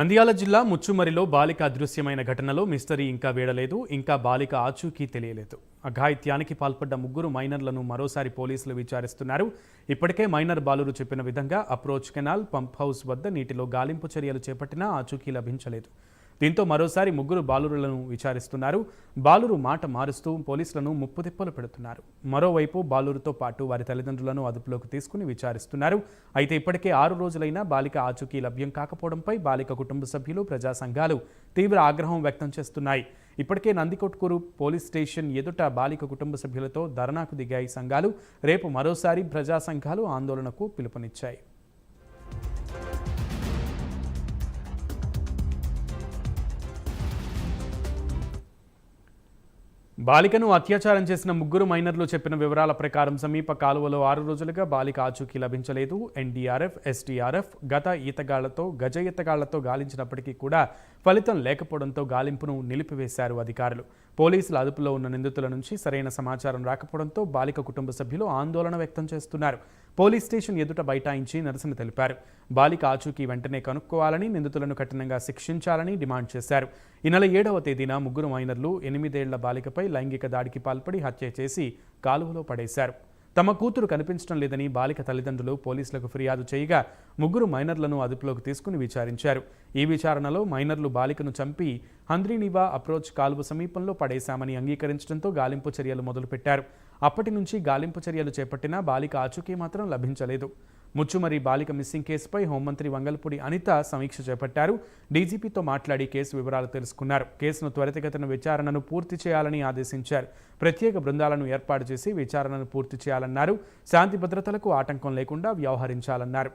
నంద్యాల జిల్లా ముచ్చుమరిలో బాలిక అదృశ్యమైన ఘటనలో మిస్టరీ ఇంకా వీడలేదు. ఇంకా బాలిక ఆచూకీ తెలియలేదు. అఘాయిత్యానికి పాల్పడ్డ ముగ్గురు మైనర్లను మరోసారి పోలీసులు విచారిస్తున్నారు. ఇప్పటికే మైనర్ బాలురు చెప్పిన విధంగా అప్రోచ్ కెనాల్, పంప్ హౌస్ వద్ద నీటిలో గాలింపు చర్యలు చేపట్టినా ఆచూకీ లభించలేదు. దీంతో మరోసారి ముగ్గురు బాలురులను విచారిస్తున్నారు. బాలురు మాట మారుస్తూ పోలీసులను ముప్పుతిప్పలు పెడుతున్నారు. మరోవైపు బాలురుతో పాటు వారి తల్లిదండ్రులను అదుపులోకి తీసుకుని విచారిస్తున్నారు. అయితే ఇప్పటికే 6 రోజులైనా బాలిక ఆచూకీ లభ్యం కాకపోవడంపై బాలిక కుటుంబ సభ్యులు, ప్రజా సంఘాలు తీవ్ర ఆగ్రహం వ్యక్తం చేస్తున్నాయి. ఇప్పటికే నందికొట్కూరు పోలీస్ స్టేషన్ ఎదుట బాలిక కుటుంబ సభ్యులతో ధర్నాకు దిగాయి సంఘాలు. రేపు మరోసారి ప్రజా సంఘాలు ఆందోళనకు పిలుపునిచ్చాయి. బాలికను అత్యాచారం చేసిన ముగ్గురు మైనర్లు చెప్పిన వివరాల ప్రకారం సమీప కాలువలో 6 రోజులుగా బాలిక ఆచూకీ లభించలేదు. ఎన్డీఆర్ఎఫ్, ఎస్డీఆర్ఎఫ్ గజ ఈతగాళ్లతో గాలించినప్పటికీ కూడా ఫలితం లేకపోవడంతో గాలింపును నిలిపివేశారు అధికారులు. పోలీసుల అదుపులో ఉన్న నిందితుల నుంచి సరైన సమాచారం రాకపోవడంతో బాలిక కుటుంబ సభ్యులు ఆందోళన వ్యక్తం చేస్తున్నారు. పోలీస్ స్టేషన్ ఎదుట బైఠాయించి నిరసన తెలిపారు. బాలిక ఆచూకీ వెంటనే కనుక్కోవాలని, నిందితులను కఠినంగా శిక్షించాలని డిమాండ్ చేశారు. ఈ నెల 7వ తేదీన ముగ్గురు మైనర్లు 8 ఏళ్ల బాలికపై లైంగిక దాడికి పాల్పడి హత్య చేసి కాలువలో పడేశారు. తమ కూతురు కనిపించడం లేదని బాలిక తల్లిదండ్రులు పోలీసులకు ఫిర్యాదు చేయగా ముగ్గురు మైనర్లను అదుపులోకి తీసుకుని విచారించారు. ఈ విచారణలో మైనర్లు బాలికను చంపి హంద్రీనివా అప్రోచ్ కాలువ సమీపంలో పడేశామని అంగీకరించడంతో గాలింపు చర్యలు మొదలుపెట్టారు. అప్పటి నుంచి గాలింపు చర్యలు చేపట్టినా బాలిక ఆచూకీ మాత్రం లభించలేదు. ముచ్చుమరి బాలిక మిస్సింగ్ కేసుపై హోంమంత్రి వంగల్పూడి అనిత సమీక్ష చేపట్టారు. డీజీపీతో మాట్లాడి కేసు వివరాలు తెలుసుకున్నారు. కేసును త్వరితగతిన విచారణను పూర్తి చేయాలని ఆదేశించారు. ప్రత్యేక బృందాలను ఏర్పాటు చేసి విచారణను పూర్తి చేయాలన్నారు. శాంతి భద్రతలకు ఆటంకం లేకుండా వ్యవహరించాలన్నారు.